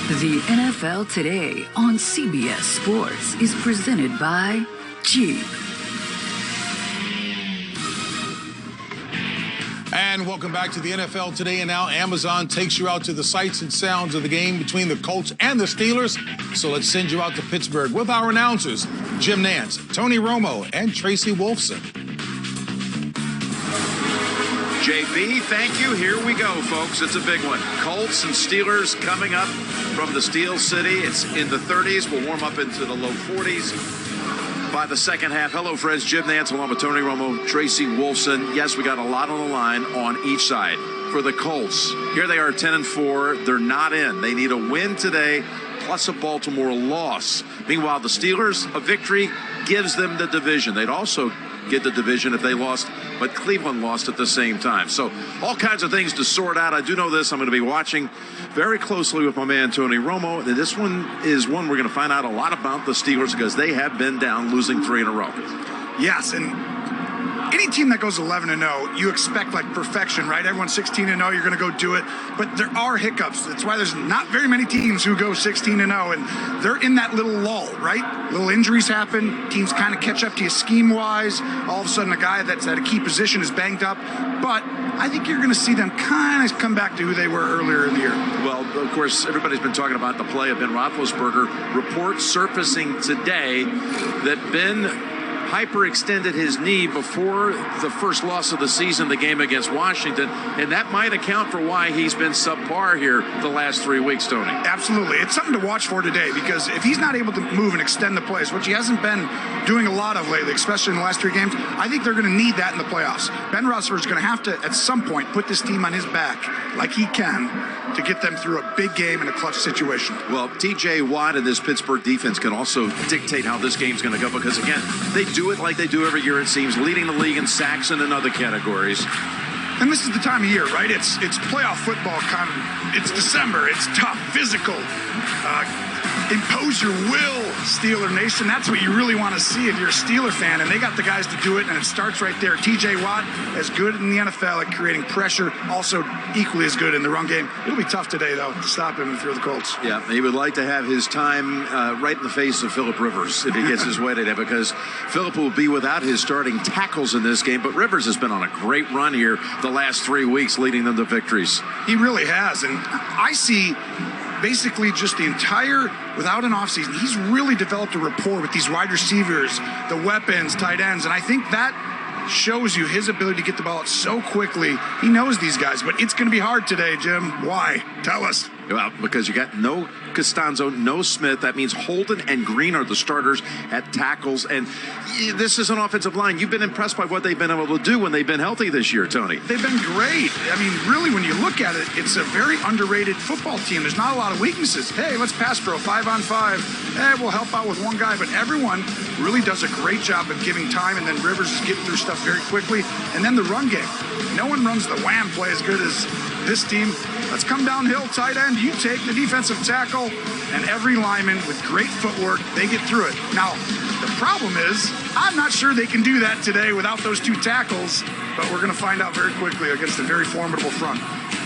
The NFL Today on CBS Sports is presented by Jeep. And welcome back to the NFL Today. And now Amazon takes you out to the sights and sounds of the game between the Colts and the Steelers. So let's send you out to Pittsburgh with our announcers, Jim Nance, Tony Romo, and Tracy Wolfson. JB, thank you. Here we go, folks. It's a big one. Colts and Steelers coming up from the Steel City. It's in the 30s. We'll warm up into the low 40s by the second half. Hello, friends. Jim Nance along with Tony Romo, Tracy Wolfson. Yes, we got a lot on the line on each side. For the Colts, here they are 10-4. They're not in. They need a win today plus a Baltimore loss. Meanwhile, the Steelers, a victory gives them the division. They'd also get the division if they lost, but Cleveland lost at the same time. So all kinds of things to sort out. I do know this. I'm going to be watching very closely with my man Tony Romo. And this one is one we're going to find out a lot about the Steelers because they have been down, losing 3 in a row. Yes, and any team that goes 11-0, you expect like perfection, right? Everyone's 16-0, you're going to go do it. But there are hiccups. That's why there's not very many teams who go 16-0, and they're in that little lull, right? Little injuries happen. Teams kind of catch up to you scheme-wise. All of a sudden, a guy that's at a key position is banged up. But I think you're going to see them kind of come back to who they were earlier in the year. Well, of course, everybody's been talking about the play of Ben Roethlisberger. Reports surfacing today that Ben hyperextended his knee before the first loss of the season, the game against Washington, and that might account for why he's been subpar here the last 3 weeks, Tony. Absolutely. It's something to watch for today because if he's not able to move and extend the plays, which he hasn't been doing a lot of lately, especially in the last 3 games, I think they're going to need that in the playoffs. Ben Roethlisberger is going to have to, at some point, put this team on his back like he can to get them through a big game in a clutch situation. Well, TJ Watt and this Pittsburgh defense can also dictate how this game's going to go because, again, they do it like they do every year, it seems, leading the league in sacks and in other categories. And this is the time of year, right? It's playoff football kind of. It's December. It's tough, physical. Impose your will, Steeler Nation. That's what you really want to see if you're a Steeler fan, and they got the guys to do it, and it starts right there. TJ Watt, as good in the NFL at creating pressure, also equally as good in the run game. It'll be tough today, though, to stop him if you're the Colts. Yeah, he would like to have his time right in the face of Phillip Rivers if he gets his way today, because Phillip will be without his starting tackles in this game, but Rivers has been on a great run here the last 3 weeks, leading them to victories. He really has, and I see basically just the entire, without an offseason, he's really developed a rapport with these wide receivers, the weapons, tight ends, and I think that shows you his ability to get the ball out so quickly. He knows these guys, but it's going to be hard today, Jim. Why? Tell us. Well, because you got no Costanzo, no Smith. That means Holden and Green are the starters at tackles. And this is an offensive line. You've been impressed by what they've been able to do when they've been healthy this year, Tony. They've been great. I mean, really, when you look at it, it's a very underrated football team. There's not a lot of weaknesses. Hey, let's pass pro 5-on-5. We'll help out with one guy. But everyone really does a great job of giving time. And then Rivers is getting through stuff very quickly. And then the run game. No one runs the wham play as good as this team. Let's come downhill, tight end. You take the defensive tackle, and every lineman with great footwork, they get through it. Now, the problem is, I'm not sure they can do that today without those 2 tackles, but we're going to find out very quickly against a very formidable front.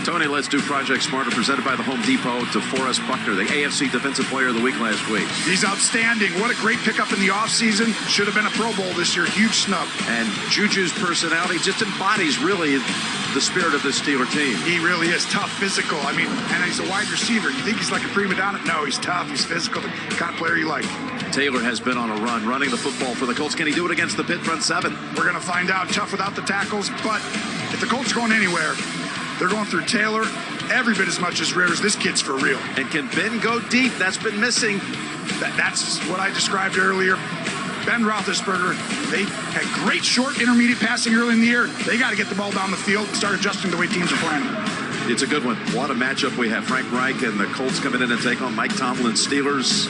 Tony, let's do Project Smarter, presented by the Home Depot, to Forrest Buckner, the AFC Defensive Player of the Week last week. He's outstanding. What a great pickup in the offseason. Should have been a Pro Bowl this year. Huge snub. And Juju's personality just embodies, really, the spirit of this Steeler team. He really is tough, physical. I mean, and he's a wide receiver. You think he's like a prima donna? No, he's tough. He's physical. The kind of player you like. Taylor has been on a run, running the football for the Colts. Can he do it against the Pitt front 7? We're going to find out. Tough without the tackles, but if the Colts are going anywhere, they're going through Taylor every bit as much as Rivers. This kid's for real. And can Ben go deep? That's been missing. That's what I described earlier. Ben Roethlisberger, they had great short intermediate passing early in the year. They got to get the ball down the field and start adjusting the way teams are playing. It's a good one. What a matchup we have. Frank Reich and the Colts coming in and take on Mike Tomlin's Steelers.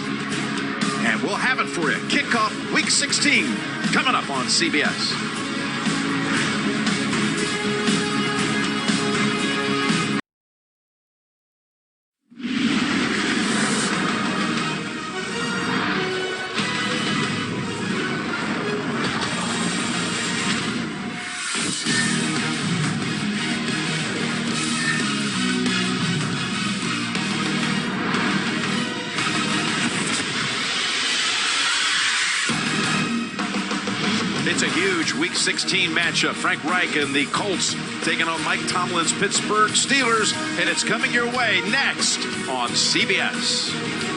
And we'll have it for you. Kickoff Week 16 coming up on CBS. It's a huge Week 16 matchup. Frank Reich and the Colts taking on Mike Tomlin's Pittsburgh Steelers, and it's coming your way next on CBS.